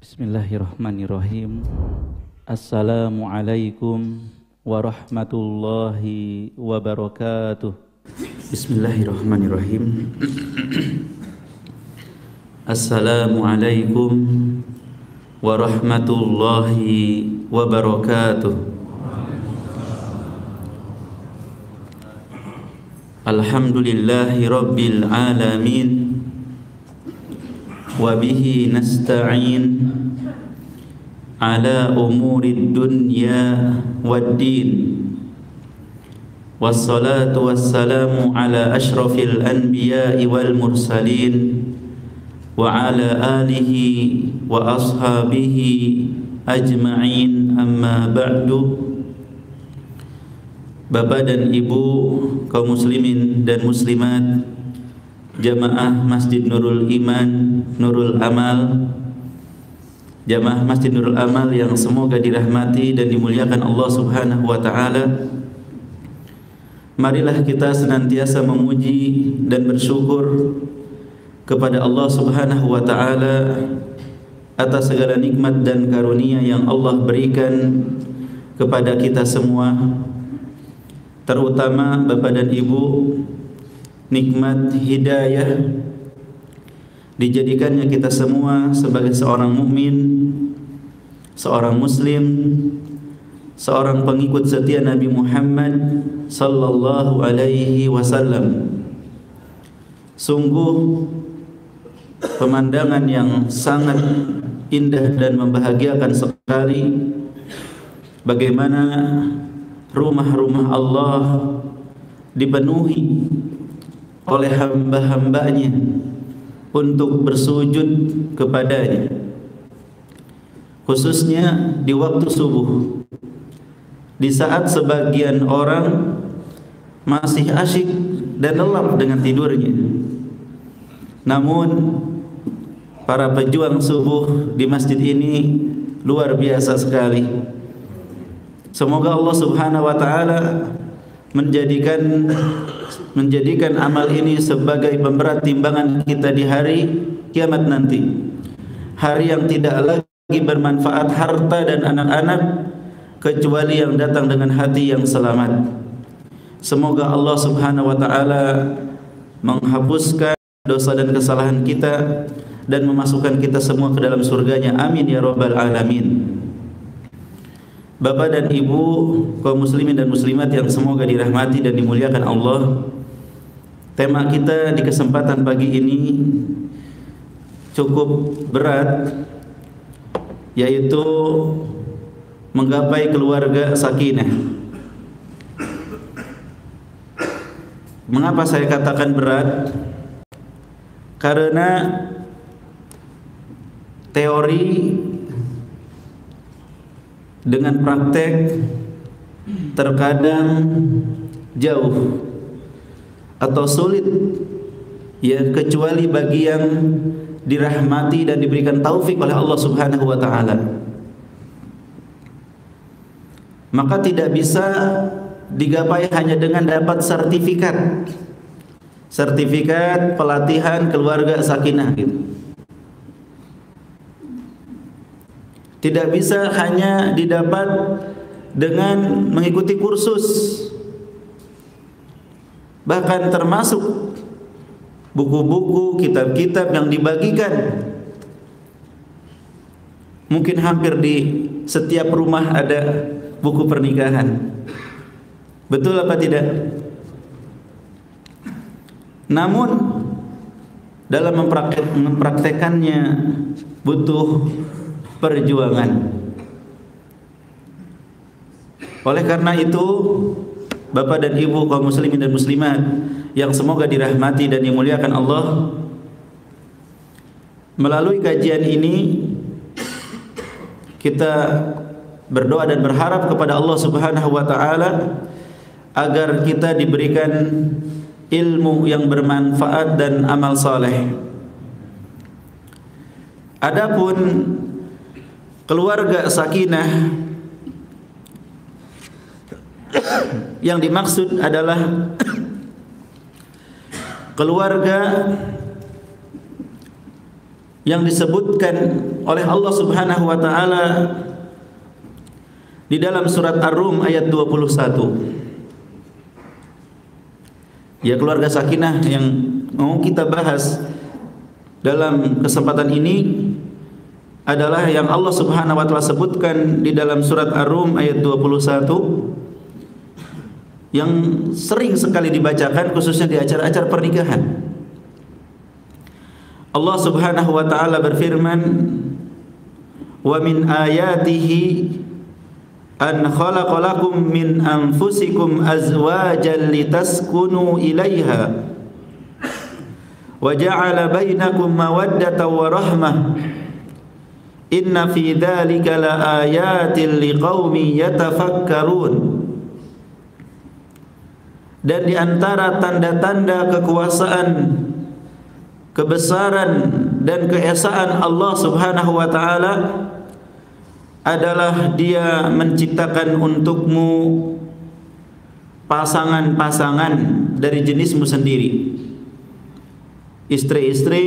Bismillahirrahmanirrahim. Assalamualaikum warahmatullahi wabarakatuh. Bismillahirrahmanirrahim. Assalamualaikum warahmatullahi wabarakatuh. Alhamdulillahi rabbil alamin. Wa bihi nasta'in ala umurid dunya waddin. Wassalatu wassalamu ala ashrafil anbiya'i wal mursalin wa ala alihi wa ashabihi ajma'in, amma ba'du. Bapak dan Ibu kaum muslimin dan muslimat, jamaah Masjid Nurul Iman, Nurul Amal, jamaah Masjid Nurul Amal yang semoga dirahmati dan dimuliakan Allah Subhanahu wa taala. Marilah kita senantiasa memuji dan bersyukur kepada Allah Subhanahu wa taala atas segala nikmat dan karunia yang Allah berikan kepada kita semua, terutama Bapak dan Ibu, nikmat hidayah, dijadikannya kita semua sebagai seorang mukmin, seorang muslim, seorang pengikut setia Nabi Muhammad sallallahu alaihi wasallam. Sungguh pemandangan yang sangat indah dan membahagiakan sekali bagaimana rumah-rumah Allah dipenuhi oleh hamba-hambanya untuk bersujud kepadanya, khususnya di waktu subuh, di saat sebagian orang masih asyik dan lelap dengan tidurnya. Namun para pejuang subuh di masjid ini luar biasa sekali. Semoga Allah Subhanahu wa taala menjadikan amal ini sebagai pemberat timbangan kita di hari kiamat nanti. Hari yang tidak lagi bermanfaat harta dan anak-anak kecuali yang datang dengan hati yang selamat. Semoga Allah Subhanahu wa taala menghapuskan dosa dan kesalahan kita dan memasukkan kita semua ke dalam surganya. Amin ya rabbal alamin. Bapak dan Ibu kaum muslimin dan muslimat yang semoga dirahmati dan dimuliakan Allah, tema kita di kesempatan pagi ini cukup berat, yaitu menggapai keluarga sakinah. Mengapa saya katakan berat? Karena teori dengan praktek terkadang jauh atau sulit, ya, kecuali bagi yang dirahmati dan diberikan taufik oleh Allah Subhanahu wa taala. Maka tidak bisa digapai hanya dengan dapat sertifikat pelatihan keluarga sakinah gitu. Tidak bisa hanya didapat dengan mengikuti kursus. Bahkan termasuk buku-buku, kitab-kitab yang dibagikan. Mungkin hampir di setiap rumah ada buku pernikahan. Betul apa tidak? Namun dalam mempraktekannya butuh perjuangan. Oleh karena itu, Bapak dan Ibu kaum muslimin dan muslimat yang semoga dirahmati dan dimuliakan Allah, melalui kajian ini kita berdoa dan berharap kepada Allah Subhanahu wa taala agar kita diberikan ilmu yang bermanfaat dan amal saleh. Adapun keluarga sakinah yang dimaksud adalah keluarga yang disebutkan oleh Allah Subhanahu wa taala di dalam surat Ar-Rum ayat 21. Ya, keluarga sakinah yang mau kita bahas dalam kesempatan ini adalah yang Allah Subhanahu wa taala sebutkan di dalam surat Ar-Rum ayat 21 yang sering sekali dibacakan khususnya di acara-acara pernikahan. Allah Subhanahu wa taala berfirman, "Wa min ayatihi an khalaqalakum min anfusikum azwajan litaskunu ilaiha wa ja'ala bainakum mawaddatan wa rahmah inna fi dzalika laayatin liqaumin yatafakkarun." Dan di antara tanda-tanda kekuasaan, kebesaran dan keesaan Allah Subhanahu wa taala adalah Dia menciptakan untukmu pasangan-pasangan dari jenismu sendiri, istri-istri,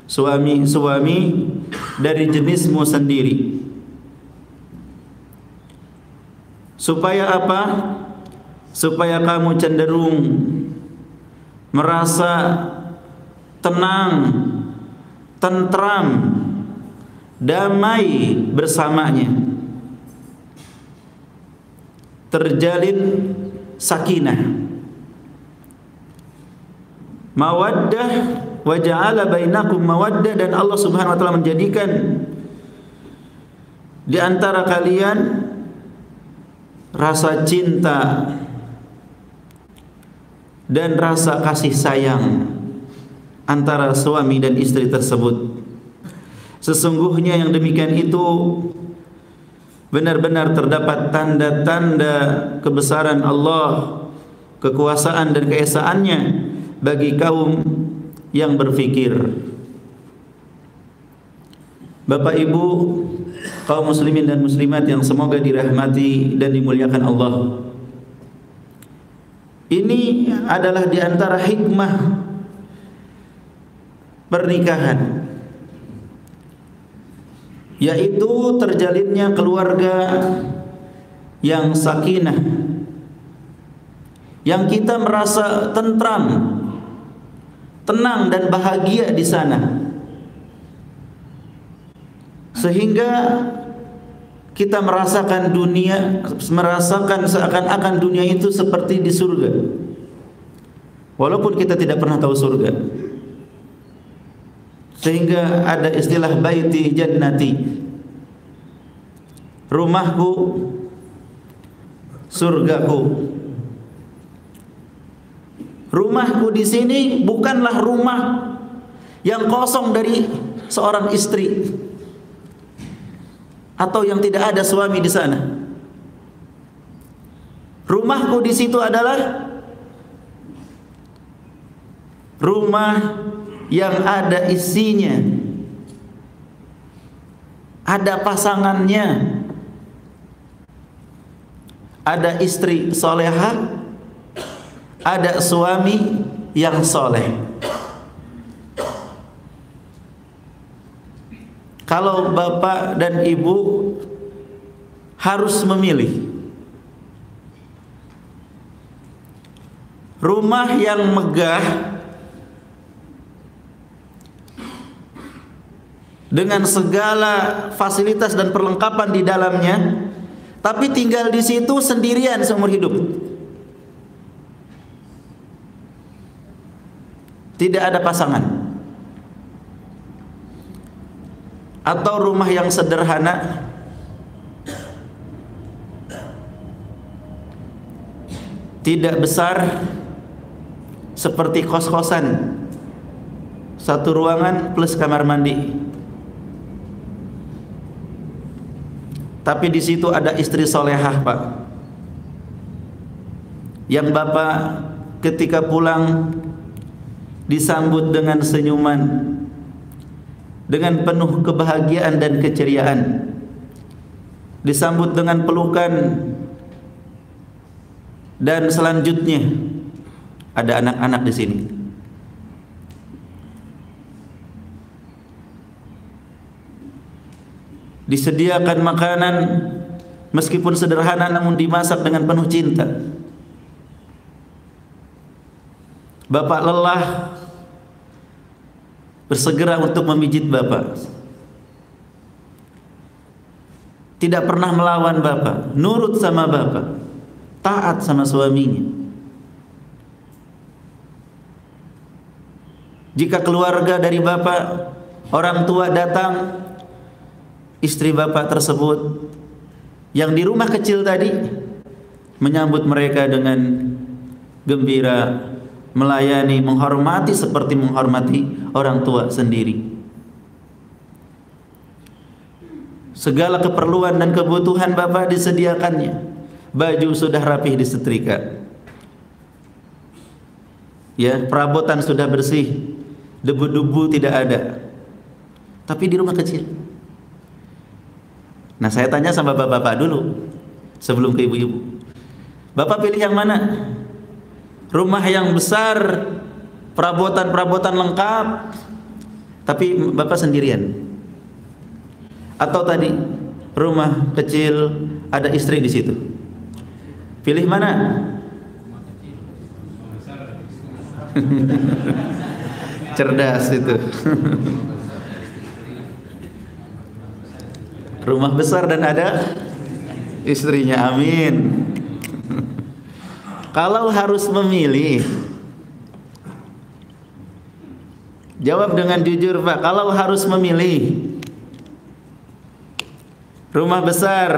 suami-suami dari jenismu sendiri. Supaya apa? Supaya kamu cenderung merasa tenang, tentram, damai bersamanya, terjalin sakinah, mawaddah, wa ja'ala bainakum mawaddah, dan Allah Subhanahu wa taala menjadikan di antara kalian rasa cinta dan rasa kasih sayang antara suami dan istri tersebut. Sesungguhnya yang demikian itu benar-benar terdapat tanda-tanda kebesaran Allah, kekuasaan dan keesaannya bagi kaum yang berfikir. Bapak Ibu, kaum muslimin dan muslimat yang semoga dirahmati dan dimuliakan Allah, ini adalah di antara hikmah pernikahan, yaitu terjalinnya keluarga yang sakinah, yang kita merasa tentram, tenang dan bahagia di sana, sehingga kita merasakan dunia, merasakan seakan-akan dunia itu seperti di surga, walaupun kita tidak pernah tahu surga. Sehingga ada istilah baiti jannati, rumahku, surgaku. Rumahku di sini bukanlah rumah yang kosong dari seorang istri atau yang tidak ada suami di sana. Rumahku di situ adalah rumah yang ada isinya, ada pasangannya, ada istri solehah, ada suami yang soleh. Kalau bapak dan ibu harus memilih rumah yang megah dengan segala fasilitas dan perlengkapan di dalamnya, tapi tinggal di situ sendirian seumur hidup, tidak ada pasangan, atau rumah yang sederhana, tidak besar, seperti kos-kosan, satu ruangan plus kamar mandi, tapi di situ ada istri solehah, Pak, yang bapak ketika pulang disambut dengan senyuman, dengan penuh kebahagiaan dan keceriaan, disambut dengan pelukan, dan selanjutnya ada anak-anak di sini. disediakan makanan meskipun sederhana namun dimasak dengan penuh cinta. Bapak lelah, bersegera untuk memijit bapak. Tidak pernah melawan bapak, nurut sama bapak, taat sama suaminya. Jika keluarga dari bapak, orang tua datang, istri bapak tersebut yang di rumah kecil tadi menyambut mereka dengan gembira, melayani, menghormati seperti menghormati orang tua sendiri. Segala keperluan dan kebutuhan bapak disediakannya. Baju sudah rapih disetrika, ya, perabotan sudah bersih, debu-debu tidak ada. Tapi di rumah kecil. Nah, saya tanya sama bapak-bapak dulu sebelum ke ibu-ibu. Bapak pilih yang mana? Rumah yang besar, perabotan-perabotan lengkap, tapi bapak sendirian? Atau tadi rumah kecil ada istri di situ? Pilih mana? Cerdas itu. Rumah besar dan ada istrinya, amin. Kalau harus memilih, jawab dengan jujur Pak. Kalau harus memilih, rumah besar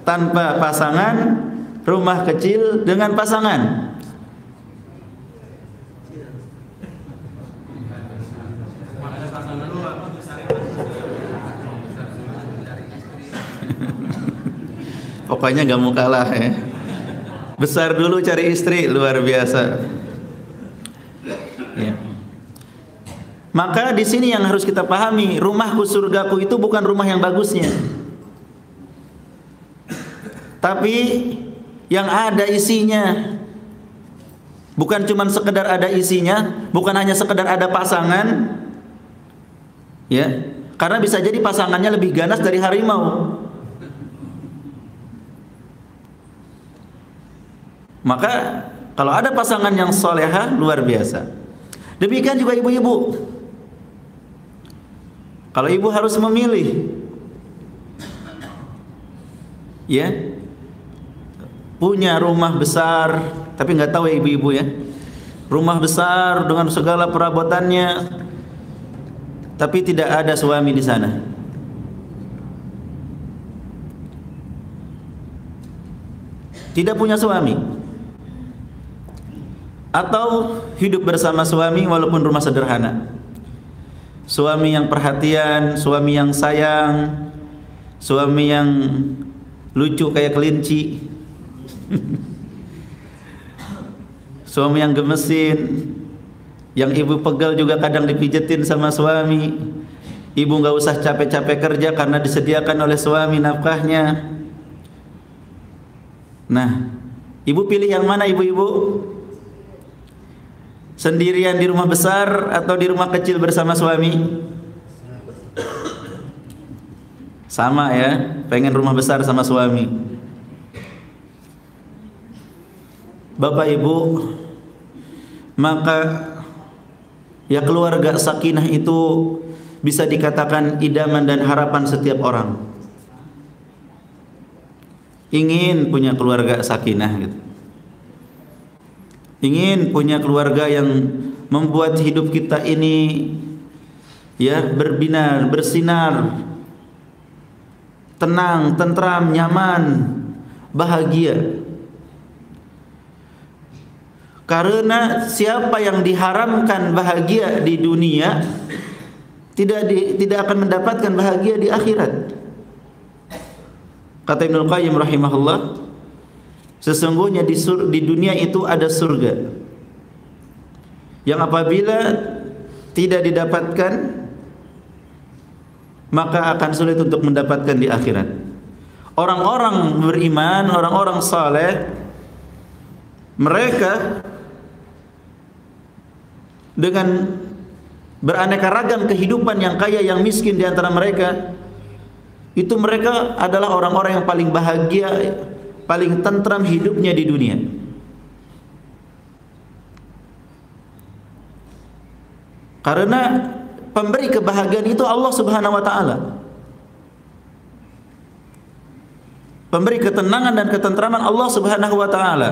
tanpa pasangan, rumah kecil dengan pasangan. Pokoknya gak mau kalah ya. Besar dulu cari istri, luar biasa. Ya. Maka di sini yang harus kita pahami, rumahku surgaku itu bukan rumah yang bagusnya, tapi yang ada isinya. Bukan cuma sekedar ada isinya, bukan hanya sekedar ada pasangan, ya. Karena bisa jadi pasangannya lebih ganas dari harimau. Maka kalau ada pasangan yang solehah, luar biasa. Demikian juga ibu-ibu. Kalau ibu harus memilih, ya, punya rumah besar, tapi nggak tahu ya ibu-ibu ya, rumah besar dengan segala perabotannya, tapi tidak ada suami di sana. Tidak punya suami. Atau hidup bersama suami walaupun rumah sederhana. Suami yang perhatian, suami yang sayang, suami yang lucu kayak kelinci, suami yang gemesin, yang ibu pegel juga kadang dipijetin sama suami. Ibu nggak usah capek-capek kerja karena disediakan oleh suami nafkahnya. Nah, ibu pilih yang mana ibu-ibu? Sendirian di rumah besar atau di rumah kecil bersama suami? Sama ya, pengen rumah besar sama suami. Bapak Ibu, maka ya keluarga sakinah itu bisa dikatakan idaman dan harapan setiap orang. Ingin punya keluarga sakinah gitu. Ingin punya keluarga yang membuat hidup kita ini ya berbinar, bersinar, tenang, tentram, nyaman, bahagia. Karena siapa yang diharamkan bahagia di dunia tidak akan mendapatkan bahagia di akhirat. Kata Ibnu Qayyim rahimahullah, sesungguhnya di dunia itu ada surga yang apabila tidak didapatkan maka akan sulit untuk mendapatkan di akhirat. Orang-orang beriman, orang-orang saleh, mereka dengan beraneka ragam kehidupan yang kaya yang miskin di antara mereka, itu mereka adalah orang-orang yang paling bahagia, paling tentram hidupnya di dunia. Karena pemberi kebahagiaan itu Allah Subhanahu wa taala. Pemberi ketenangan dan ketentraman Allah Subhanahu wa taala.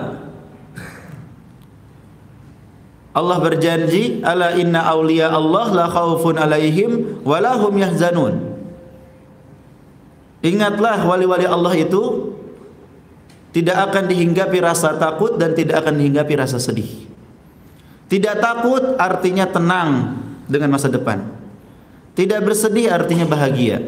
Allah berjanji, ala inna awliya Allah la khaufun alaihim wa la hum yahzanun. Ingatlah, wali-wali Allah itu tidak akan dihinggapi rasa takut dan tidak akan dihinggapi rasa sedih. Tidak takut artinya tenang dengan masa depan. Tidak bersedih artinya bahagia.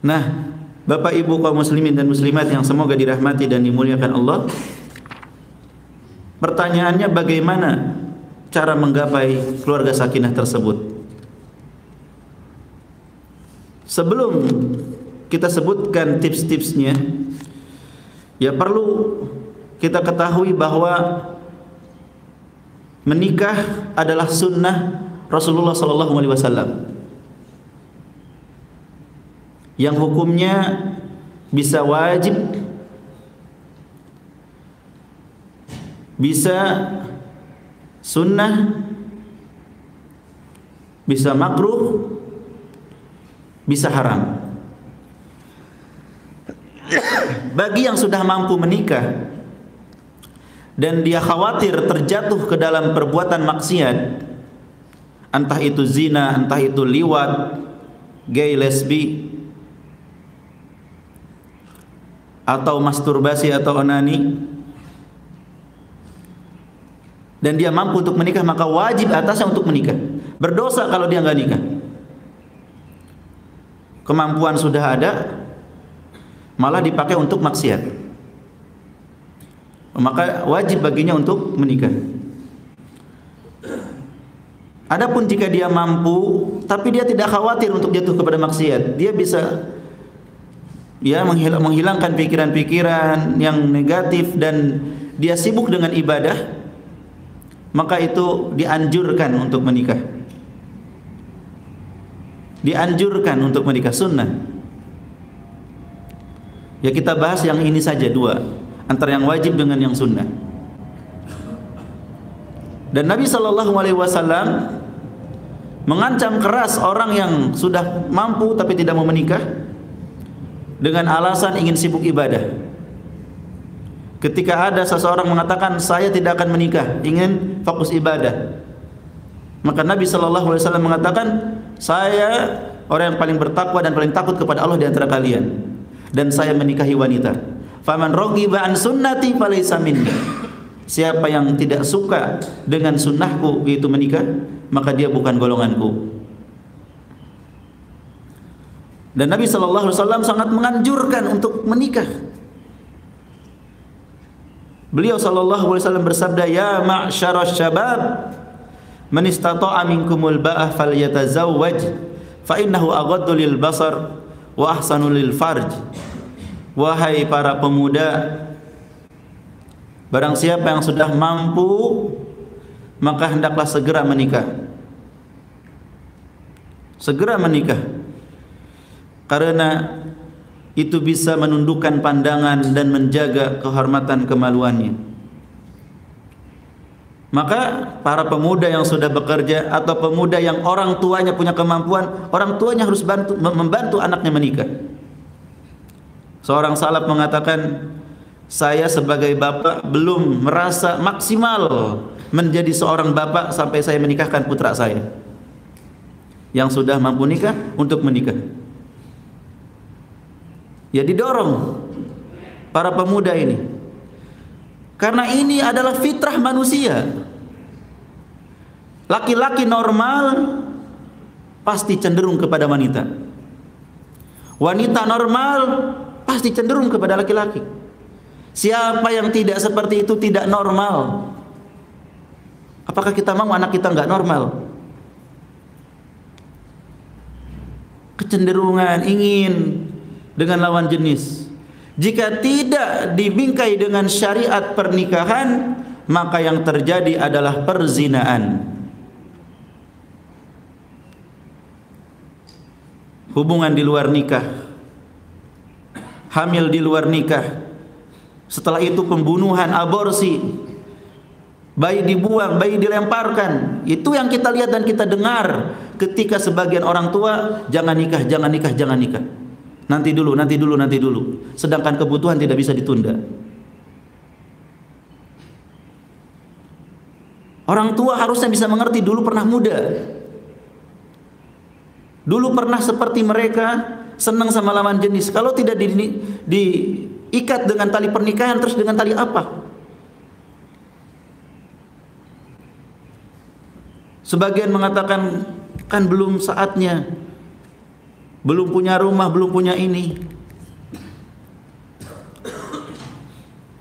Nah, Bapak Ibu kaum muslimin dan muslimat yang semoga dirahmati dan dimuliakan Allah, pertanyaannya bagaimana cara menggapai keluarga sakinah tersebut? Sebelum kita sebutkan tips-tipsnya, ya perlu kita ketahui bahwa menikah adalah sunnah Rasulullah SAW yang hukumnya bisa wajib, bisa sunnah, bisa makruh, bisa haram. Bagi yang sudah mampu menikah dan dia khawatir terjatuh ke dalam perbuatan maksiat, entah itu zina, entah itu liwat, gay, lesbi, atau masturbasi atau onani, dan dia mampu untuk menikah, maka wajib atasnya untuk menikah. Berdosa kalau dia nggak nikah. Kemampuan sudah ada, malah dipakai untuk maksiat, maka wajib baginya untuk menikah. Adapun jika dia mampu tapi dia tidak khawatir untuk jatuh kepada maksiat, dia bisa menghilangkan pikiran-pikiran yang negatif dan dia sibuk dengan ibadah, maka itu dianjurkan untuk menikah. Dianjurkan untuk menikah, sunnah. Ya kita bahas yang ini saja, dua, antara yang wajib dengan yang sunnah. Dan Nabi SAW mengancam keras orang yang sudah mampu tapi tidak mau menikah dengan alasan ingin sibuk ibadah. Ketika ada seseorang mengatakan saya tidak akan menikah, ingin fokus ibadah, maka Nabi SAW mengatakan, saya orang yang paling bertakwa dan paling takut kepada Allah di antara kalian, dan saya menikahi wanita. Faman raghiba an sunnati falaysa minni. Siapa yang tidak suka dengan sunnahku, yaitu menikah, maka dia bukan golonganku. Dan Nabi SAW sangat menganjurkan untuk menikah. Beliau SAW bersabda, ya ma'syarasy syabab, man istata'a minkumul ba'ah falyatazawwaj fa innahu aghaddu lil basar wa ahsanu lil farj. Wahai para pemuda, barang siapa yang sudah mampu, maka hendaklah segera menikah. Segera menikah, karena itu bisa menundukkan pandangan dan menjaga kehormatan kemaluannya. Maka para pemuda yang sudah bekerja atau pemuda yang orang tuanya punya kemampuan, orang tuanya harus membantu anaknya menikah. Seorang salaf mengatakan, saya sebagai bapak belum merasa maksimal menjadi seorang bapak sampai saya menikahkan putra saya. Yang sudah mampu nikah untuk menikah. Ya didorong para pemuda ini, karena ini adalah fitrah manusia. Laki-laki normal pasti cenderung kepada wanita. Wanita normal pasti cenderung kepada laki-laki. Siapa yang tidak seperti itu tidak normal. Apakah kita mau anak kita nggak normal? Kecenderungan ingin dengan lawan jenis. Jika tidak dibingkai dengan syariat pernikahan, maka yang terjadi adalah perzinaan. hubungan di luar nikah, hamil di luar nikah, setelah itu pembunuhan, aborsi, bayi dibuang, bayi dilemparkan. Itu yang kita lihat dan kita dengar ketika sebagian orang tua, jangan nikah, jangan nikah, jangan nikah. Nanti dulu, nanti dulu, nanti dulu. Sedangkan kebutuhan tidak bisa ditunda. Orang tua harusnya bisa mengerti, dulu pernah muda. Dulu pernah seperti mereka, senang sama lawan jenis. Kalau tidak diikat dengan tali pernikahan, terus dengan tali apa? Sebagian mengatakan, kan belum saatnya, belum punya rumah, belum punya ini.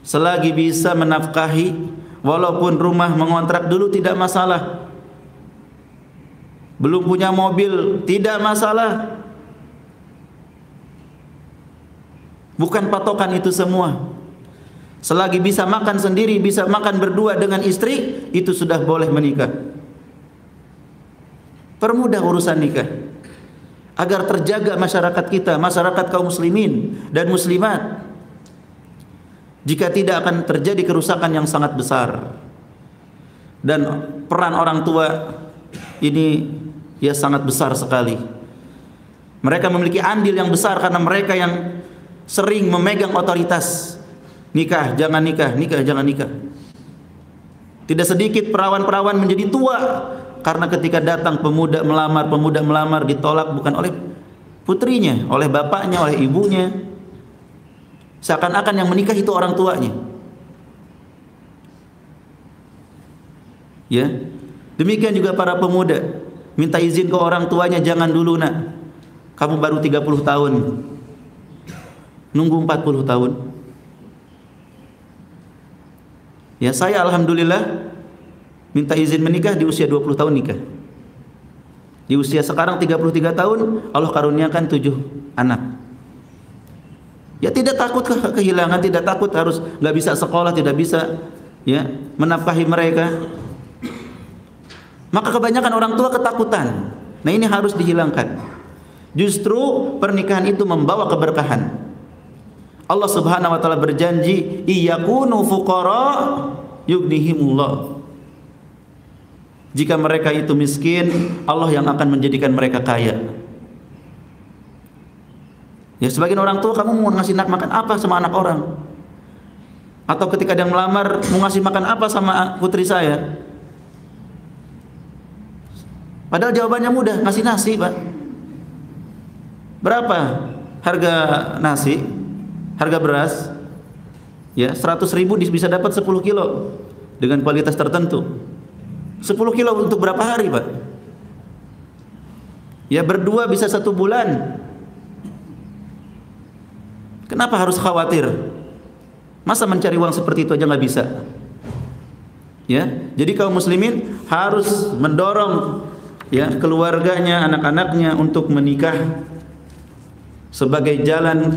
Selagi bisa menafkahi, walaupun rumah mengontrak dulu tidak masalah. Belum punya mobil tidak masalah. Bukan patokan itu semua. Selagi bisa makan sendiri, bisa makan berdua dengan istri, itu sudah boleh menikah. Permudah urusan nikah agar terjaga masyarakat kita, masyarakat kaum muslimin dan muslimat. Jika tidak akan terjadi kerusakan yang sangat besar. Dan peran orang tua ini ya sangat besar sekali. Mereka memiliki andil yang besar karena mereka yang sering memegang otoritas. Nikah, jangan nikah, nikah, jangan nikah. Tidak sedikit perawan-perawan menjadi tua karena ketika datang pemuda melamar ditolak bukan oleh putrinya, oleh bapaknya, oleh ibunya. Seakan-akan yang menikah itu orang tuanya. Ya. Demikian juga para pemuda minta izin ke orang tuanya, jangan dulu nak, kamu baru 30 tahun, nunggu 40 tahun. Ya, saya alhamdulillah minta izin menikah di usia 20 tahun nikah. Di usia sekarang 33 tahun Allah karuniakan 7 anak. Ya tidak takut kehilangan, tidak takut harus nggak bisa sekolah, tidak bisa ya menafkahi mereka. Maka kebanyakan orang tua ketakutan. Nah, ini harus dihilangkan. Justru pernikahan itu membawa keberkahan. Allah Subhanahu wa taala berjanji, "Iyakunu fuqara yughnihimullah." Jika mereka itu miskin, Allah yang akan menjadikan mereka kaya. Ya, sebagian orang tua, kamu mau ngasih makan apa sama anak orang? Atau ketika dia melamar, mau ngasih makan apa sama putri saya? Padahal jawabannya mudah, ngasih nasi, Pak. Berapa harga nasi? Harga beras? Ya, 100.000 bisa dapat 10 kilo dengan kualitas tertentu. 10 kilo untuk berapa hari, Pak? Ya, berdua bisa 1 bulan. Kenapa harus khawatir? Masa mencari uang seperti itu aja nggak bisa? Ya, jadi kaum muslimin harus mendorong ya keluarganya, anak-anaknya untuk menikah sebagai jalan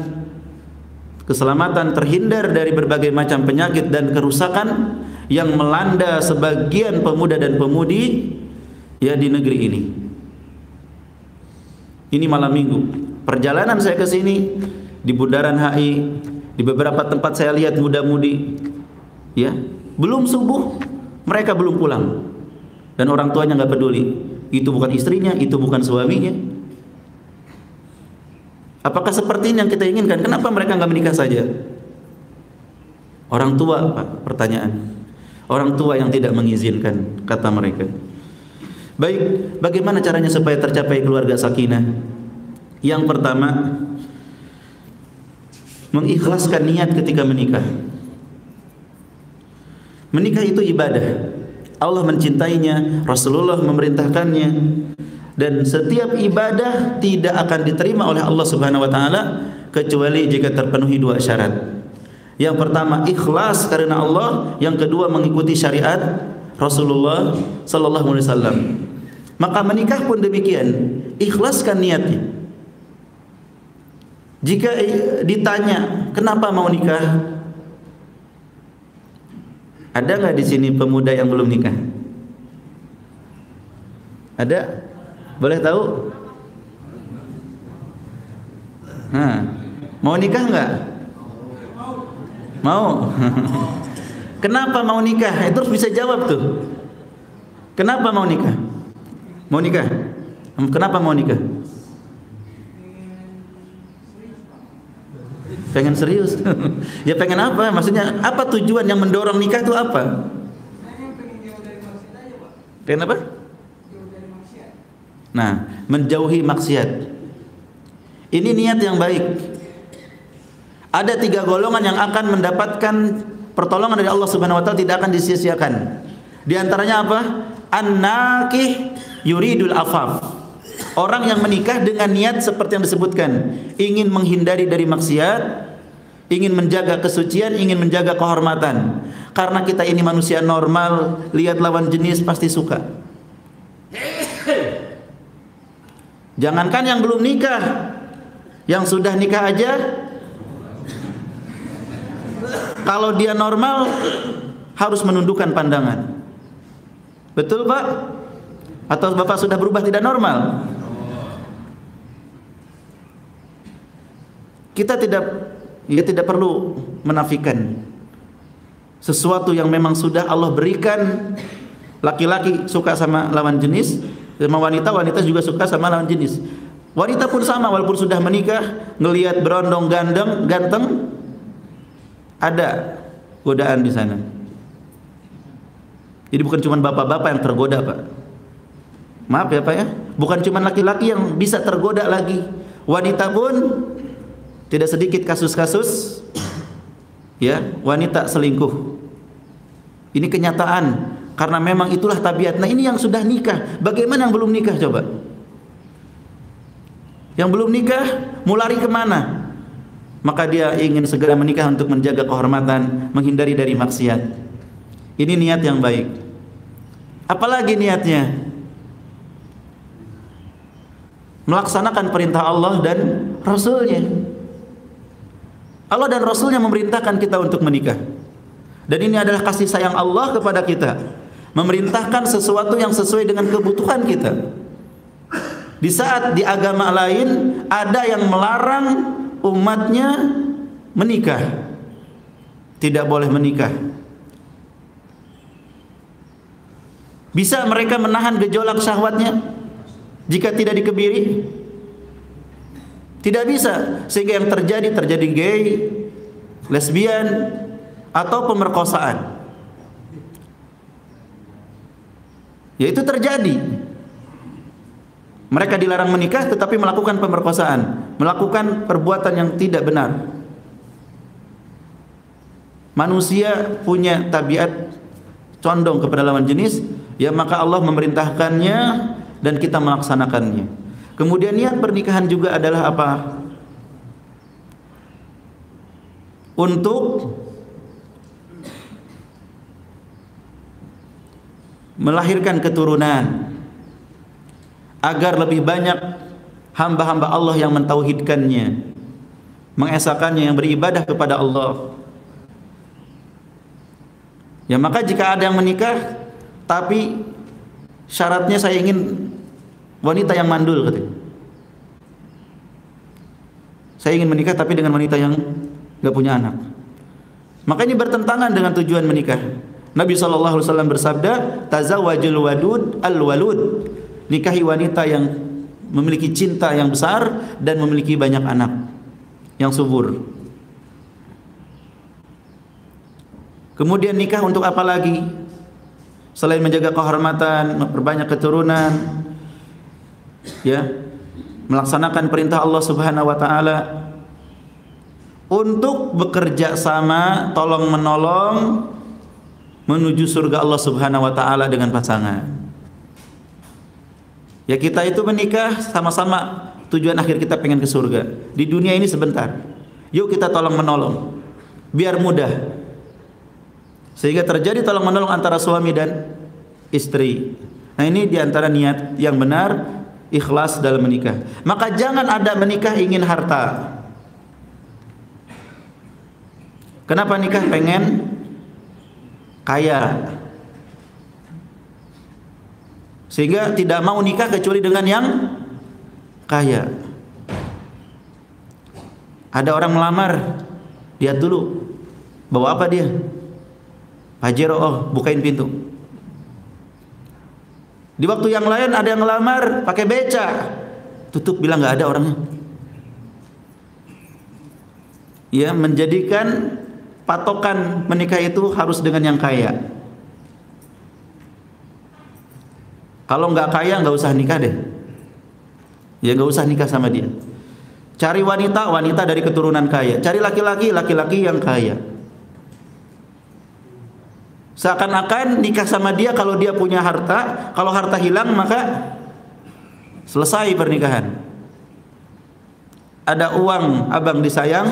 keselamatan, terhindar dari berbagai macam penyakit dan kerusakan yang melanda sebagian pemuda dan pemudi ya di negeri ini. Ini malam minggu, perjalanan saya ke sini di Bundaran HI, di beberapa tempat saya lihat muda-mudi ya, belum subuh mereka belum pulang. Dan orang tuanya nggak peduli. Itu bukan istrinya, itu bukan suaminya. Apakah seperti ini yang kita inginkan? Kenapa mereka nggak menikah saja? Orang tua, Pak, pertanyaan. Orang tua yang tidak mengizinkan, kata mereka. Baik, bagaimana caranya supaya tercapai keluarga sakinah? Yang pertama, mengikhlaskan niat ketika menikah. Menikah itu ibadah. Allah mencintainya, Rasulullah memerintahkannya, dan setiap ibadah tidak akan diterima oleh Allah Subhanahu wa taala kecuali jika terpenuhi 2 syarat. Yang pertama ikhlas karena Allah, yang kedua mengikuti syariat Rasulullah sallallahu alaihi wasallam. Maka menikah pun demikian, ikhlaskan niatnya. Jika ditanya, "Kenapa mau nikah?" Ada nggak di sini pemuda yang belum nikah? Ada? Boleh tahu? Nah, mau nikah enggak? Mau. Kenapa mau nikah? Itu harus bisa jawab tuh. Kenapa mau nikah? Mau nikah? Kenapa mau nikah? Pengen serius. Ya pengen apa? Maksudnya apa tujuan yang mendorong nikah itu apa? Pengen apa? Nah, menjauhi maksiat. Ini niat yang baik. Ada 3 golongan yang akan mendapatkan pertolongan dari Allah Subhanahu wa taala, tidak akan disia-siakan. Di antaranya apa? An-nakih yuridul afaf. Orang yang menikah dengan niat seperti yang disebutkan, ingin menghindari dari maksiat, ingin menjaga kesucian, ingin menjaga kehormatan. Karena kita ini manusia normal, lihat lawan jenis pasti suka. Jangankan yang belum nikah, yang sudah nikah aja, kalau dia normal harus menundukkan pandangan. Betul Pak? Atau Bapak sudah berubah tidak normal? Kita tidak perlu menafikan sesuatu yang memang sudah Allah berikan. Laki-laki suka sama lawan jenis, sama wanita, wanita juga suka sama lawan jenis. Wanita pun sama, walaupun sudah menikah, ngelihat berondong ganteng, ada godaan di sana. Jadi bukan cuma bapak-bapak yang tergoda, Pak. Maaf ya Pak ya, bukan cuma laki-laki yang bisa tergoda lagi, wanita pun. Tidak sedikit kasus-kasus ya, wanita selingkuh. Ini kenyataan, karena memang itulah tabiat. Nah, ini yang sudah nikah. Bagaimana yang belum nikah coba? Yang belum nikah mau lari kemana? Maka dia ingin segera menikah untuk menjaga kehormatan, menghindari dari maksiat. Ini niat yang baik. Apalagi niatnya? Melaksanakan perintah Allah dan Rasulnya. Allah dan Rasulnya memerintahkan kita untuk menikah. Dan ini adalah kasih sayang Allah kepada kita, memerintahkan sesuatu yang sesuai dengan kebutuhan kita. Di saat di agama lain ada yang melarang umatnya menikah, tidak boleh menikah. Bisa mereka menahan gejolak syahwatnya jika tidak dikebiri? Tidak bisa, sehingga yang terjadi gay, lesbian, atau pemerkosaan. Yaitu terjadi. Mereka dilarang menikah tetapi melakukan pemerkosaan, melakukan perbuatan yang tidak benar. Manusia punya tabiat condong kepada lawan jenis, ya maka Allah memerintahkannya dan kita melaksanakannya. Kemudian niat pernikahan juga adalah apa? Untuk melahirkan keturunan, agar lebih banyak hamba-hamba Allah yang mentauhidkannya, mengesakannya, yang beribadah kepada Allah. Ya maka jika ada yang menikah tapi syaratnya saya ingin wanita yang mandul, katanya. Saya ingin menikah tapi dengan wanita yang gak punya anak. Maka ini bertentangan dengan tujuan menikah. Nabi SAW bersabda, tazawwajul wadud al-walud. Nikahi wanita yang memiliki cinta yang besar dan memiliki banyak anak yang subur. Kemudian nikah untuk apa lagi? Selain menjaga kehormatan, memperbanyak keturunan, ya, melaksanakan perintah Allah Subhanahu wa taala, untuk bekerja sama, tolong menolong menuju surga Allah Subhanahu wa taala dengan pasangan. Ya kita itu menikah sama-sama tujuan akhir kita pengen ke surga. Di dunia ini sebentar. Yuk kita tolong menolong biar mudah. Sehingga terjadi tolong menolong antara suami dan istri. Nah, ini diantara niat yang benar, ikhlas dalam menikah. Maka jangan ada menikah ingin harta. Kenapa nikah? Pengen kaya, sehingga tidak mau nikah kecuali dengan yang kaya. Ada orang melamar, lihat dulu bawa apa dia. Pajero, oh bukain pintu. Di waktu yang lain ada yang ngelamar pakai beca, tutup, bilang nggak ada orangnya. Ya, menjadikan patokan menikah itu harus dengan yang kaya. Kalau nggak kaya nggak usah nikah deh. Ya nggak usah nikah sama dia. Cari wanita dari keturunan kaya. Cari laki-laki yang kaya. Seakan-akan nikah sama dia kalau dia punya harta, kalau harta hilang maka selesai pernikahan. Ada uang abang disayang,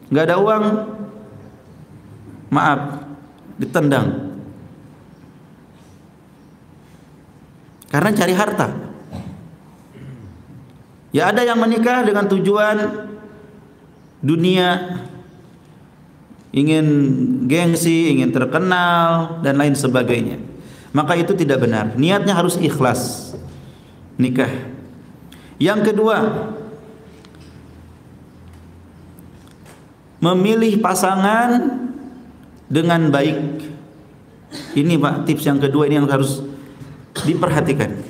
nggak ada uang, maaf, ditendang. Karena cari harta. Ya ada yang menikah dengan tujuan dunia, ingin gengsi, ingin terkenal dan lain sebagainya. Maka itu tidak benar. Niatnya harus ikhlas nikah. Yang kedua, memilih pasangan dengan baik. Ini Pak, tips yang kedua ini yang harus diperhatikan.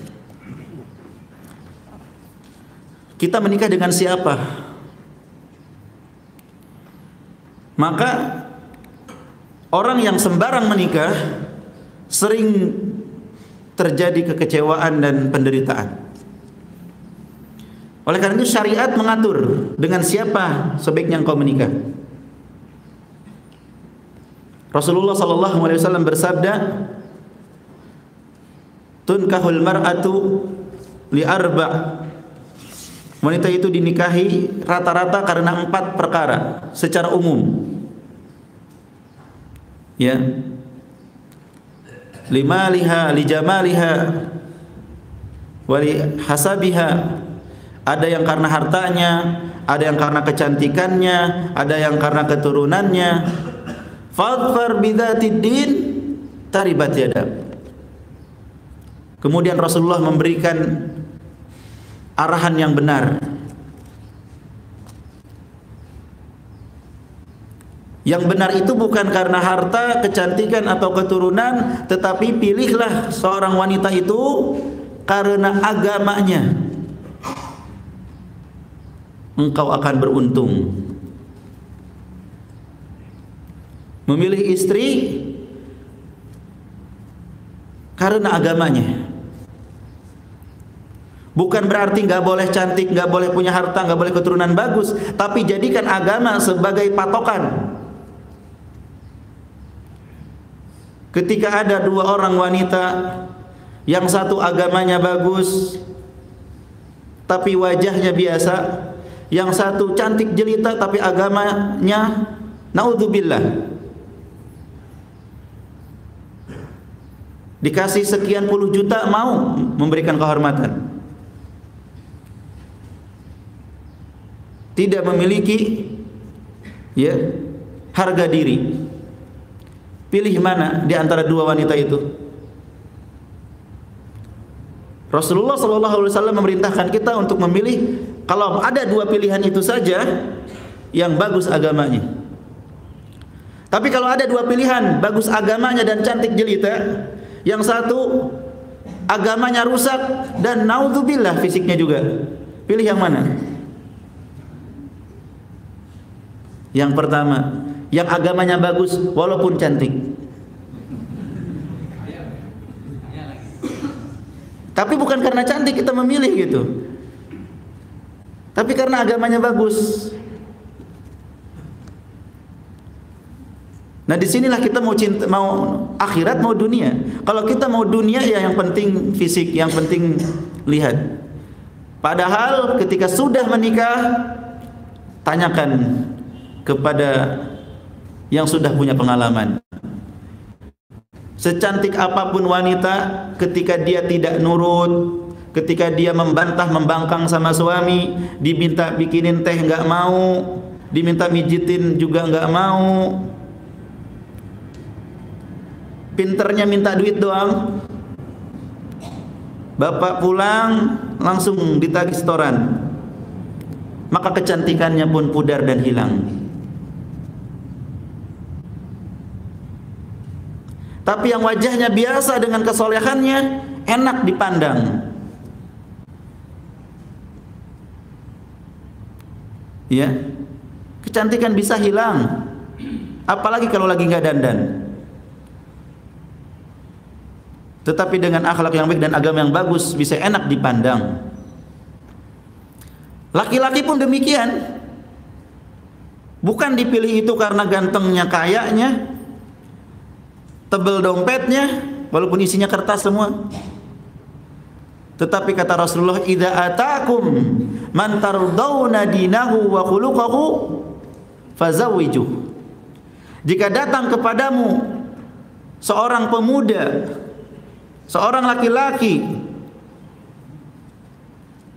Kita menikah dengan siapa? Maka orang yang sembarang menikah sering terjadi kekecewaan dan penderitaan. Oleh karena itu syariat mengatur dengan siapa sebaiknya engkau menikah. Rasulullah SAW bersabda, tunkahul mar'atu li arba'. Wanita itu dinikahi rata-rata karena 4 perkara secara umum. Ya. Limaliha, lijamaliha, wali hasabiha. Ada yang karena hartanya, ada yang karena kecantikannya, ada yang karena keturunannya. Fadfar bidzatid din taribat yadak. Kemudian Rasulullah memberikan arahan yang benar. Yang benar itu bukan karena harta, kecantikan atau keturunan, tetapi pilihlah seorang wanita itu karena agamanya. Engkau akan beruntung. Memilih istri karena agamanya. Bukan berarti nggak boleh cantik, nggak boleh punya harta, nggak boleh keturunan bagus, tapi jadikan agama sebagai patokan. Ketika ada 2 orang wanita, yang satu agamanya bagus, tapi wajahnya biasa, yang satu cantik jelita, tapi agamanya naudzubillah. Dikasih sekian puluh juta mau memberikan kehormatan. Tidak memiliki ya harga diri. Pilih mana di antara 2 wanita itu? Rasulullah SAW memerintahkan kita untuk memilih. Kalau ada 2 pilihan itu saja yang bagus agamanya. Tapi kalau ada 2 pilihan bagus agamanya dan cantik jelita, yang satu agamanya rusak dan naudzubillah fisiknya juga, pilih yang mana? Yang pertama, yang agamanya bagus walaupun cantik. Tapi bukan karena cantik kita memilih gitu, tapi karena agamanya bagus. Nah disinilah kita mau cinta, mau akhirat, mau dunia. Kalau kita mau dunia ya yang penting fisik, yang penting lihat. Padahal ketika sudah menikah, tanyakan kepada yang sudah punya pengalaman. Secantik apapun wanita, ketika dia tidak nurut, ketika dia membantah, membangkang sama suami, diminta bikinin teh nggak mau, diminta mijitin juga nggak mau, pinternya minta duit doang, bapak pulang langsung ditagih setoran. maka kecantikannya pun pudar dan hilang. Tapi yang wajahnya biasa dengan kesolehannya enak dipandang. Ya, kecantikan bisa hilang, apalagi kalau lagi nggak dandan. Tetapi dengan akhlak yang baik dan agama yang bagus bisa enak dipandang. Laki-laki pun demikian. Bukan dipilih itu karena gantengnya, kayaknya, tebel dompetnya, walaupun isinya kertas semua. Tetapi kata Rasulullah, idza atakum man tardawna dinahu wa khuluquhu fazawwijuh. Jika datang kepadamu seorang pemuda, seorang laki-laki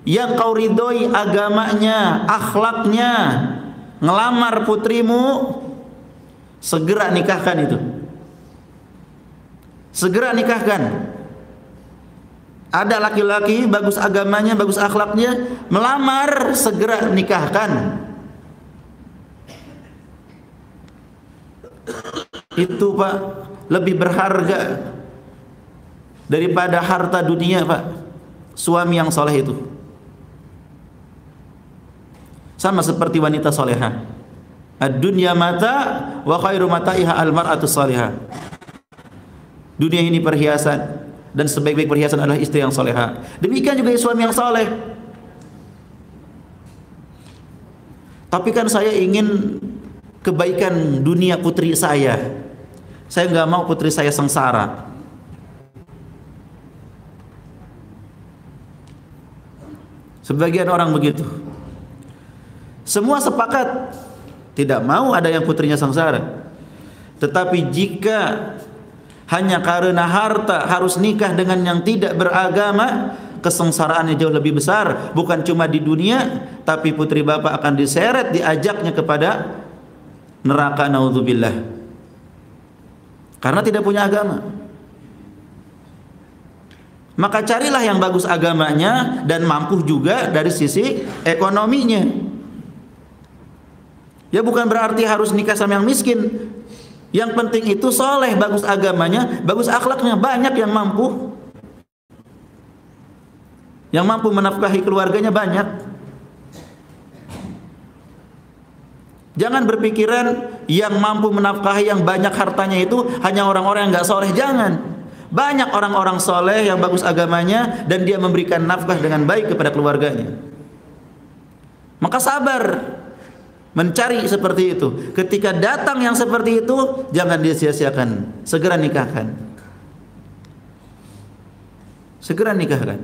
yang kau ridhoi agamanya, akhlaknya, ngelamar putrimu, segera nikahkan itu. Segera nikahkan. Ada laki-laki bagus agamanya, bagus akhlaknya, melamar, segera nikahkan. Itu Pak lebih berharga daripada harta dunia Pak. Suami yang soleh itu sama seperti wanita solehah. Ad-dunya mata wa khairu mata'iha al-mar'atu solehah. Dunia ini perhiasan, dan sebaik-baik perhiasan adalah istri yang solehah. Demikian juga suami yang soleh. Tapi kan saya ingin kebaikan dunia putri saya. Saya nggak mau putri saya sengsara. Sebagian orang begitu. Semua sepakat tidak mau ada yang putrinya sengsara. Tetapi jika hanya karena harta harus nikah dengan yang tidak beragama, kesengsaraannya jauh lebih besar. Bukan cuma di dunia, tapi putri bapak akan diseret, diajaknya kepada neraka, naudzubillah, karena tidak punya agama. Maka carilah yang bagus agamanya dan mampu juga dari sisi ekonominya. Ya bukan berarti harus nikah sama yang miskin. Yang penting itu soleh, bagus agamanya, bagus akhlaknya. Banyak yang mampu. Yang mampu menafkahi keluarganya banyak. Jangan berpikiran yang mampu menafkahi yang banyak hartanya itu hanya orang-orang yang gak soleh. Jangan. Banyak orang-orang soleh yang bagus agamanya dan dia memberikan nafkah dengan baik kepada keluarganya. Maka sabar mencari seperti itu. Ketika datang yang seperti itu, jangan disia-siakan. Segera nikahkan. Segera nikahkan.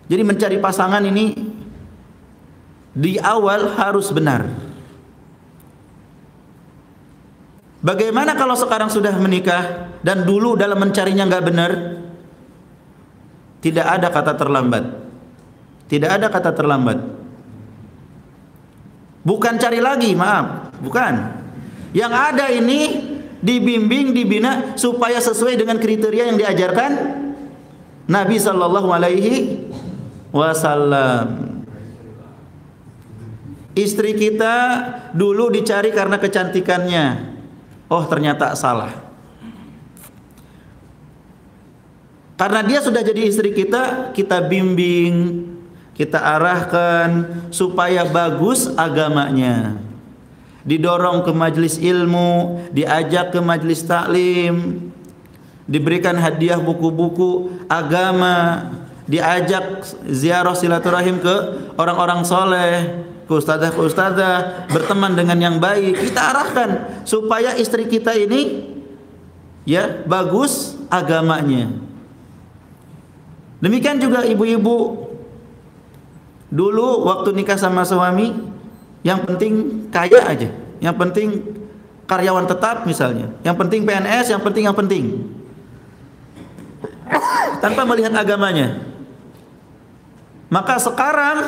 Jadi mencari pasangan ini di awal harus benar. Bagaimana kalau sekarang sudah menikah dan dulu dalam mencarinya nggak benar? Tidak ada kata terlambat. Tidak ada kata terlambat. Bukan cari lagi, maaf, bukan. Yang ada ini dibimbing, dibina supaya sesuai dengan kriteria yang diajarkan Nabi Sallallahu Alaihi Wasallam. Istri kita dulu dicari karena kecantikannya. Oh, ternyata salah. Karena dia sudah jadi istri kita, kita bimbing, kita arahkan supaya bagus agamanya. Didorong ke majelis ilmu, diajak ke majelis taklim, diberikan hadiah buku-buku agama, diajak ziarah silaturahim ke orang-orang soleh, ke ustadzah, berteman dengan yang baik. Kita arahkan supaya istri kita ini ya bagus agamanya. Demikian juga ibu-ibu. Dulu waktu nikah sama suami, yang penting kaya aja, yang penting karyawan tetap misalnya, yang penting PNS, yang penting, tanpa melihat agamanya. Maka sekarang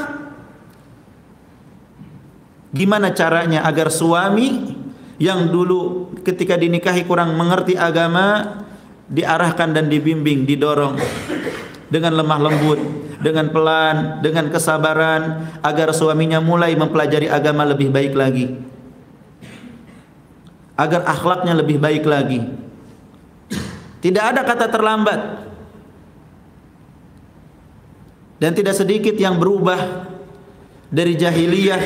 gimana caranya agar suami yang dulu ketika dinikahi kurang mengerti agama diarahkan dan dibimbing, didorong dengan lemah lembut, dengan pelan, dengan kesabaran, agar suaminya mulai mempelajari agama lebih baik lagi, agar akhlaknya lebih baik lagi. Tidak ada kata terlambat. Dan tidak sedikit yang berubah dari jahiliyah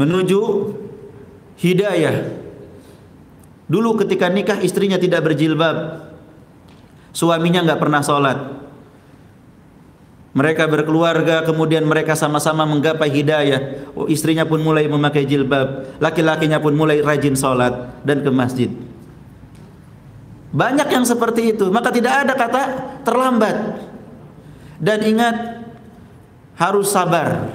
menuju hidayah. Dulu ketika nikah istrinya tidak berjilbab, suaminya nggak pernah sholat. Mereka berkeluarga, kemudian mereka sama-sama menggapai hidayah. Oh, istrinya pun mulai memakai jilbab, laki-lakinya pun mulai rajin sholat dan ke masjid. Banyak yang seperti itu, maka tidak ada kata terlambat. Dan ingat, harus sabar.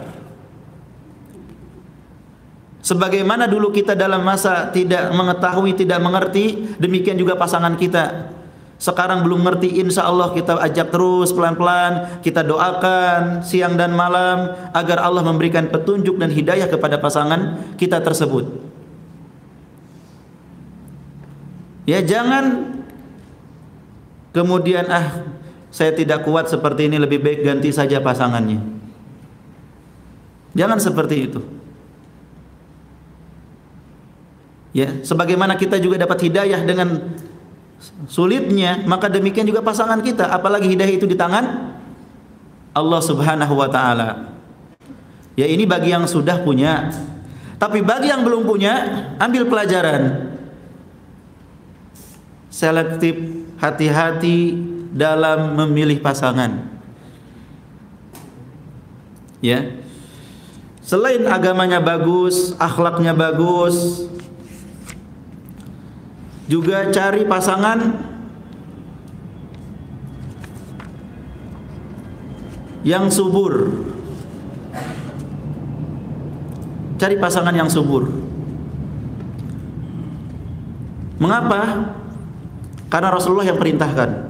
Sebagaimana dulu kita dalam masa tidak mengetahui, tidak mengerti, demikian juga pasangan kita. Sekarang belum ngerti, insya Allah kita ajak terus pelan-pelan, kita doakan siang dan malam agar Allah memberikan petunjuk dan hidayah kepada pasangan kita tersebut. Ya, jangan kemudian saya tidak kuat seperti ini, lebih baik ganti saja pasangannya. Jangan seperti itu. Ya, sebagaimana kita juga dapat hidayah dengan sulitnya, maka demikian juga pasangan kita, apalagi hidayah itu di tangan Allah Subhanahu wa taala. Ya, ini bagi yang sudah punya. Tapi bagi yang belum punya, ambil pelajaran. Selektif, hati-hati dalam memilih pasangan. Ya. Selain agamanya bagus, akhlaknya bagus, juga cari pasangan yang subur. Cari pasangan yang subur. Mengapa? Karena Rasulullah yang perintahkan.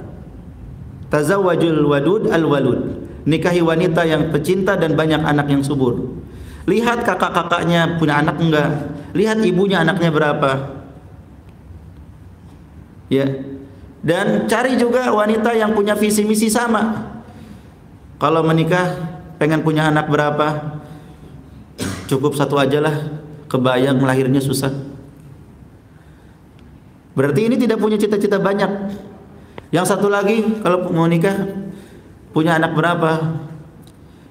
Tazawwajul wadud al-walud. Nikahi wanita yang pecinta dan banyak anak yang subur. Lihat kakak-kakaknya punya anak enggak? Lihat ibunya anaknya berapa? Ya. Dan cari juga wanita yang punya visi misi sama. Kalau menikah pengen punya anak berapa? Cukup satu aja lah. Kebayang melahirnya susah. Berarti ini tidak punya cita-cita banyak. Yang satu lagi, kalau mau nikah punya anak berapa?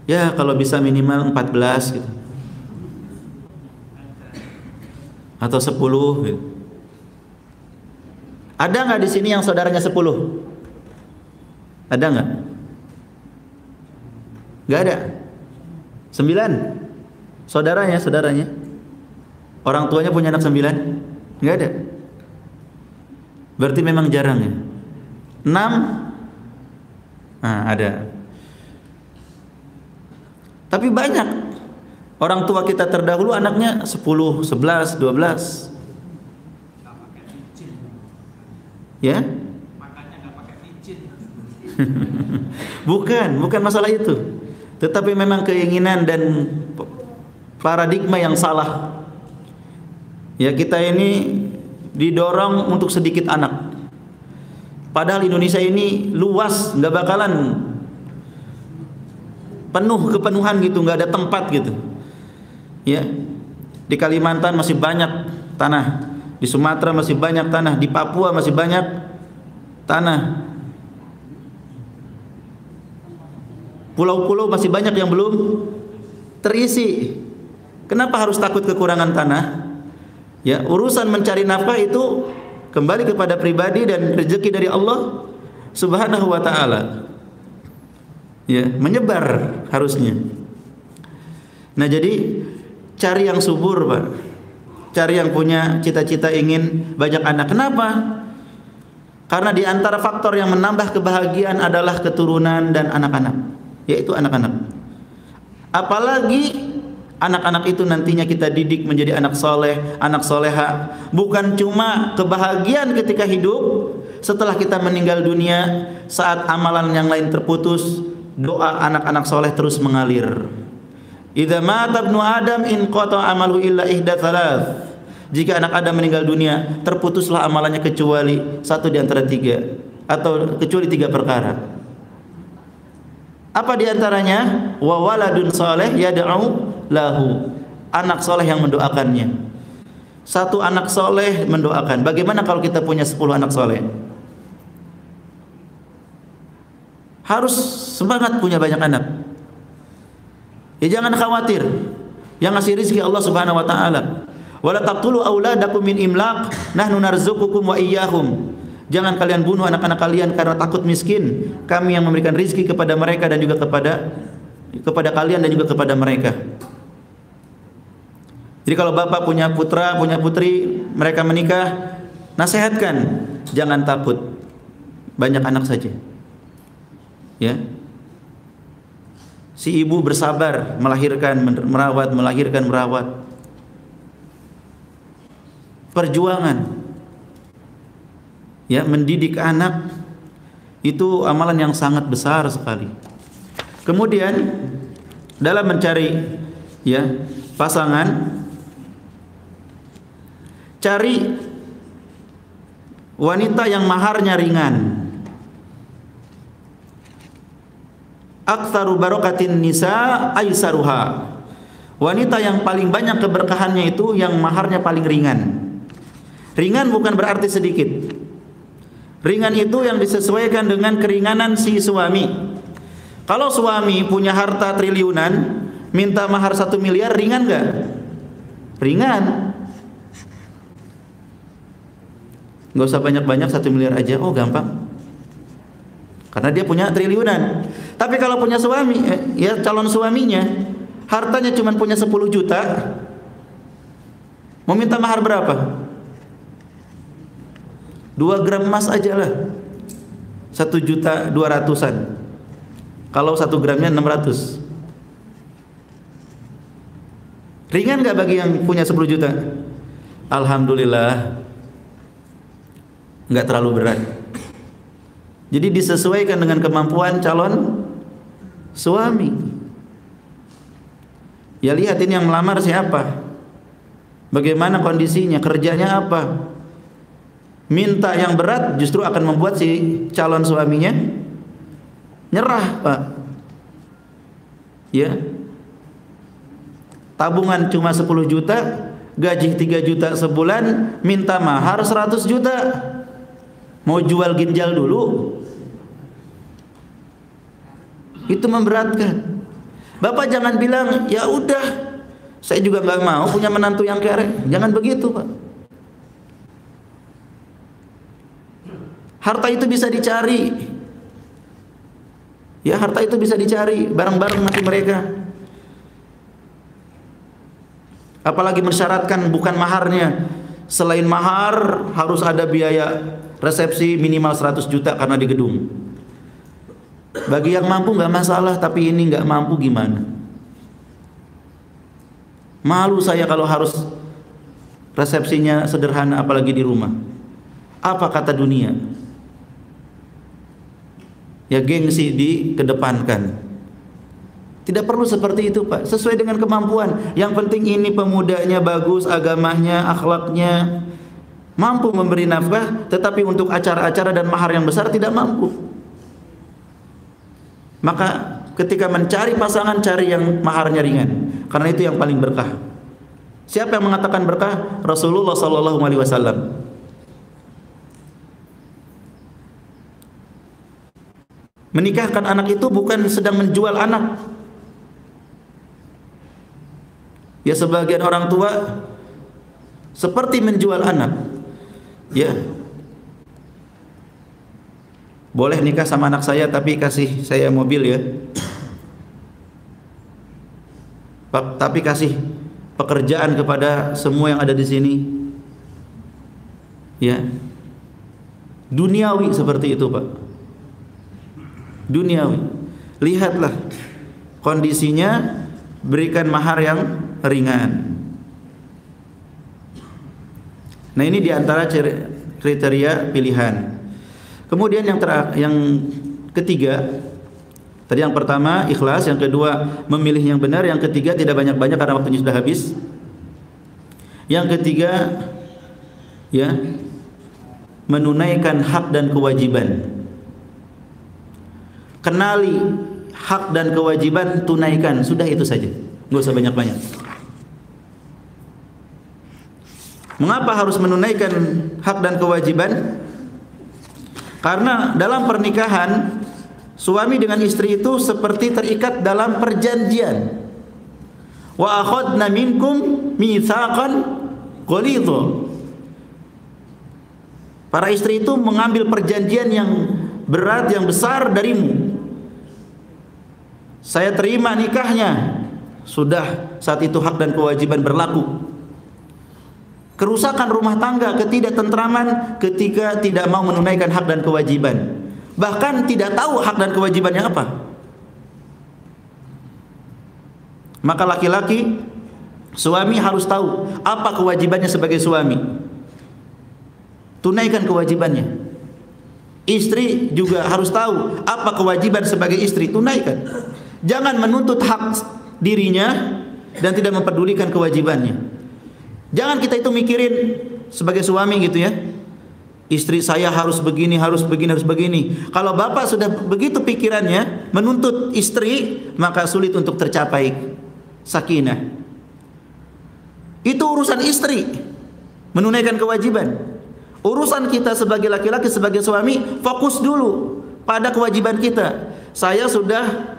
Ya, kalau bisa minimal 14 gitu. Atau 10 gitu. Ada nggak di sini yang saudaranya 10? Ada nggak? Nggak ada. 9 saudaranya. Orang tuanya punya anak 9? Nggak ada. Berarti memang jarang ya. 6? Nah, ada. Tapi banyak. Orang tua kita terdahulu anaknya 10, 11, 12. Ya? Makanya nggak pakai cincin. Bukan masalah itu. Tetapi memang keinginan dan paradigma yang salah. Ya, kita ini didorong untuk sedikit anak. Padahal Indonesia ini luas, nggak bakalan penuh kepenuhan gitu, nggak ada tempat gitu. Ya, di Kalimantan masih banyak tanah, di Sumatera masih banyak tanah, di Papua masih banyak tanah, pulau-pulau masih banyak yang belum terisi. Kenapa harus takut kekurangan tanah? Ya, urusan mencari nafkah itu kembali kepada pribadi dan rezeki dari Allah Subhanahu wa taala. Ya, menyebar harusnya. Nah, jadi cari yang subur, Pak. Cari yang punya cita-cita ingin banyak anak. Kenapa? Karena di antara faktor yang menambah kebahagiaan adalah keturunan dan anak-anak, yaitu anak-anak. Apalagi anak-anak itu nantinya kita didik menjadi anak soleh, anak soleha. Bukan cuma kebahagiaan ketika hidup, setelah kita meninggal dunia, saat amalan yang lain terputus, doa anak-anak soleh terus mengalir. Idza mata ibnu Adam in qata amalu illa ihda thalath. Jika anak Adam meninggal dunia, terputuslah amalannya kecuali satu di antara 3. atau kecuali 3 perkara. Apa di antaranya? Wa waladun saleh yad'u lahu. Anak soleh yang mendoakannya. Satu anak soleh mendoakan. Bagaimana kalau kita punya 10 anak soleh? Harus semangat punya banyak anak. Ya jangan khawatir. Yang ngasih rezeki Allah Subhanahu wa taala. Wala taqtulu auladakum min imlaq, nahnu narzuqukum wa iyyahum. Jangan kalian bunuh anak-anak kalian karena takut miskin. Kami yang memberikan rezeki kepada mereka dan juga kepada kalian dan juga kepada mereka. Jadi kalau bapak punya putra, punya putri, mereka menikah, nasihatkan, jangan takut. Banyak anak saja. Ya. Si ibu bersabar melahirkan, merawat, melahirkan, merawat. Perjuangan. Ya, mendidik anak itu amalan yang sangat besar sekali. Kemudian dalam mencari ya pasangan, cari wanita yang maharnya ringan. Aktsaru barakatin nisa aisaruha. Wanita yang paling banyak keberkahannya itu yang maharnya paling ringan. Ringan bukan berarti sedikit. Ringan itu yang disesuaikan dengan keringanan si suami. Kalau suami punya harta triliunan, minta mahar 1 miliar, ringan nggak? Ringan. Nggak usah banyak-banyak, 1 miliar aja, oh gampang. Karena dia punya triliunan. Tapi kalau punya suami, ya calon suaminya, hartanya cuma punya 10 juta, mau minta mahar berapa? 2 gram emas aja lah, 1.200.000-an. Kalau 1 gramnya 600. Ringan gak bagi yang punya 10 juta? Alhamdulillah, gak terlalu berat. Jadi disesuaikan dengan kemampuan calon suami. Ya lihat ini yang melamar siapa, bagaimana kondisinya, kerjanya apa. Minta yang berat justru akan membuat si calon suaminya nyerah, Pak. Ya. Tabungan cuma 10 juta, gaji 3 juta sebulan, minta mahar 100 juta. Mau jual ginjal dulu. Itu memberatkan. Bapak jangan bilang, "Ya udah, saya juga nggak mau punya menantu yang kere." Jangan begitu, Pak. Harta itu bisa dicari. Ya, harta itu bisa dicari bareng-bareng nanti mereka. Apalagi mensyaratkan bukan maharnya. Selain mahar harus ada biaya resepsi minimal 100 juta karena di gedung. Bagi yang mampu nggak masalah, tapi ini nggak mampu gimana? Malu saya kalau harus resepsinya sederhana apalagi di rumah. Apa kata dunia? Ya gengsi dikedepankan. Tidak perlu seperti itu, Pak. Sesuai dengan kemampuan. Yang penting ini pemudanya bagus, agamanya, akhlaknya, mampu memberi nafkah, tetapi untuk acara-acara dan mahar yang besar tidak mampu. Maka ketika mencari pasangan, cari yang maharnya ringan, karena itu yang paling berkah. Siapa yang mengatakan berkah? Rasulullah sallallahu alaihi wasallam. Menikahkan anak itu bukan sedang menjual anak. Ya sebagian orang tua seperti menjual anak. Ya. Boleh nikah sama anak saya tapi kasih saya mobil ya. Tapi kasih pekerjaan kepada semua yang ada di sini. Ya. Duniawi seperti itu, Pak. Duniawi. Lihatlah kondisinya, berikan mahar yang ringan. Nah, ini diantara kriteria pilihan. Kemudian yang ketiga, tadi yang pertama ikhlas, yang kedua memilih yang benar, yang ketiga tidak banyak-banyak karena waktunya sudah habis. Yang ketiga, ya, menunaikan hak dan kewajiban. kenali hak dan kewajiban, tunaikan. Sudah itu saja, nggak usah banyak-banyak. Mengapa harus menunaikan hak dan kewajiban? Karena dalam pernikahan, suami dengan istri itu seperti terikat dalam perjanjian. Wa akhadna minkum mitsaqan ghalidha. Para istri itu mengambil perjanjian yang berat, yang besar darimu. Saya terima nikahnya. Sudah, saat itu hak dan kewajiban berlaku. Kerusakan rumah tangga, ketidaktentraman ketika tidak mau menunaikan hak dan kewajiban. Bahkan tidak tahu hak dan kewajibannya apa. Maka laki-laki, suami harus tahu apa kewajibannya sebagai suami. Tunaikan kewajibannya. Istri juga harus tahu apa kewajiban sebagai istri, tunaikan. Jangan menuntut hak dirinya dan tidak mempedulikan kewajibannya. Jangan kita itu mikirin sebagai suami gitu ya. Istri saya harus begini, harus begini, harus begini. Kalau bapak sudah begitu pikirannya menuntut istri, maka sulit untuk tercapai sakinah. Itu urusan istri menunaikan kewajiban. Urusan kita sebagai laki-laki, sebagai suami, fokus dulu pada kewajiban kita. Saya sudah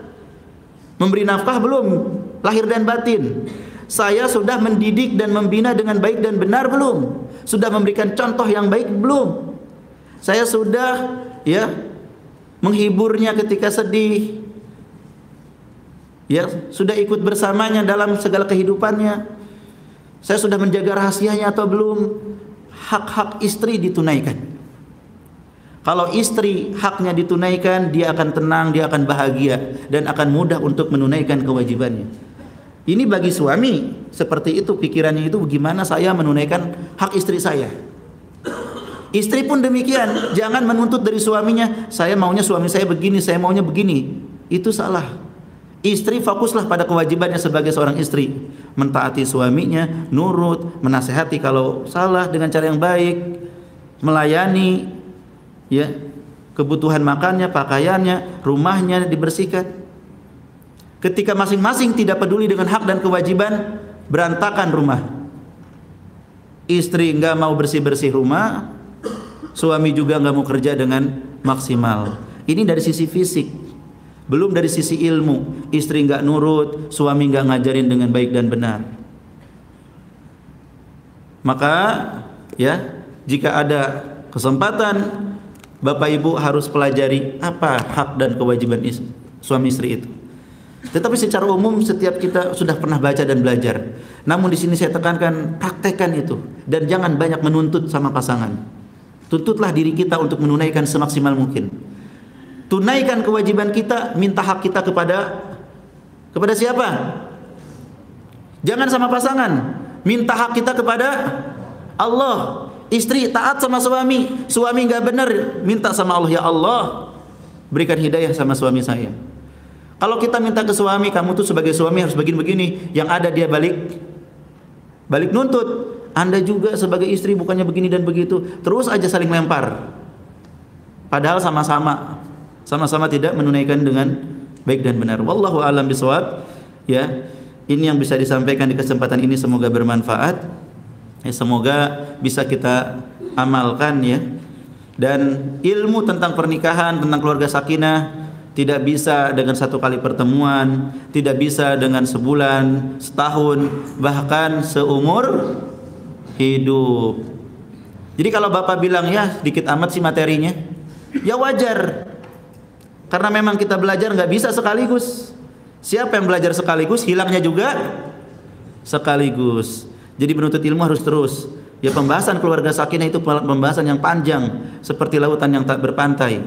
memberi nafkah belum? Lahir dan batin. Saya sudah mendidik dan membina dengan baik dan benar belum? Sudah memberikan contoh yang baik belum? Saya sudah ya menghiburnya ketika sedih. Ya, sudah ikut bersamanya dalam segala kehidupannya. Saya sudah menjaga rahasianya atau belum? Hak-hak istri ditunaikan. Kalau istri haknya ditunaikan, dia akan tenang, dia akan bahagia dan akan mudah untuk menunaikan kewajibannya. Ini bagi suami seperti itu pikirannya itu, bagaimana saya menunaikan hak istri saya. Istri pun demikian, jangan menuntut dari suaminya, saya maunya suami saya begini, saya maunya begini. Itu salah. Istri fokuslah pada kewajibannya sebagai seorang istri, mentaati suaminya, nurut, menasehati kalau salah dengan cara yang baik, melayani ya kebutuhan makannya, pakaiannya, rumahnya dibersihkan. Ketika masing-masing tidak peduli dengan hak dan kewajiban, berantakan rumah. Istri enggak mau bersih-bersih rumah, suami juga enggak mau kerja dengan maksimal. Ini dari sisi fisik. Belum dari sisi ilmu. Istri enggak nurut, suami enggak ngajarin dengan baik dan benar. Maka ya, jika ada kesempatan, Bapak Ibu harus pelajari apa hak dan kewajiban suami istri itu. Tetapi secara umum setiap kita sudah pernah baca dan belajar. Namun di sini saya tekankan, praktekkan itu dan jangan banyak menuntut sama pasangan. Tuntutlah diri kita untuk menunaikan semaksimal mungkin. Tunaikan kewajiban kita, minta hak kita kepada siapa? Jangan sama pasangan. Minta hak kita kepada Allah. Istri taat sama suami, suami enggak benar, minta sama Allah, ya Allah, berikan hidayah sama suami saya. Kalau kita minta ke suami, kamu tuh sebagai suami harus begini-begini, yang ada dia balik nuntut. Anda juga sebagai istri bukannya begini dan begitu, terus aja saling lempar. Padahal sama-sama tidak menunaikan dengan baik dan benar. Wallahu a'lam bishawab. Ya, ini yang bisa disampaikan di kesempatan ini, semoga bermanfaat. Ya, semoga bisa kita amalkan ya. Dan ilmu tentang pernikahan, tentang keluarga sakinah tidak bisa dengan satu kali pertemuan, tidak bisa dengan sebulan, setahun, bahkan seumur hidup. Jadi kalau Bapak bilang ya dikit amat sih materinya, ya wajar. Karena memang kita belajar nggak bisa sekaligus. Siapa yang belajar sekaligus, hilangnya juga sekaligus. Jadi menuntut ilmu harus terus. Ya, pembahasan keluarga sakinah itu pembahasan yang panjang seperti lautan yang tak berpantai.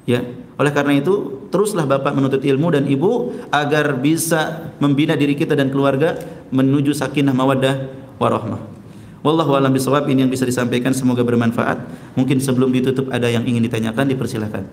Ya, oleh karena itu teruslah Bapak menuntut ilmu dan Ibu agar bisa membina diri kita dan keluarga menuju sakinah mawaddah warahmah. Wallahu a'lam bishawab. Ini yang bisa disampaikan, semoga bermanfaat. Mungkin sebelum ditutup ada yang ingin ditanyakan, dipersilakan.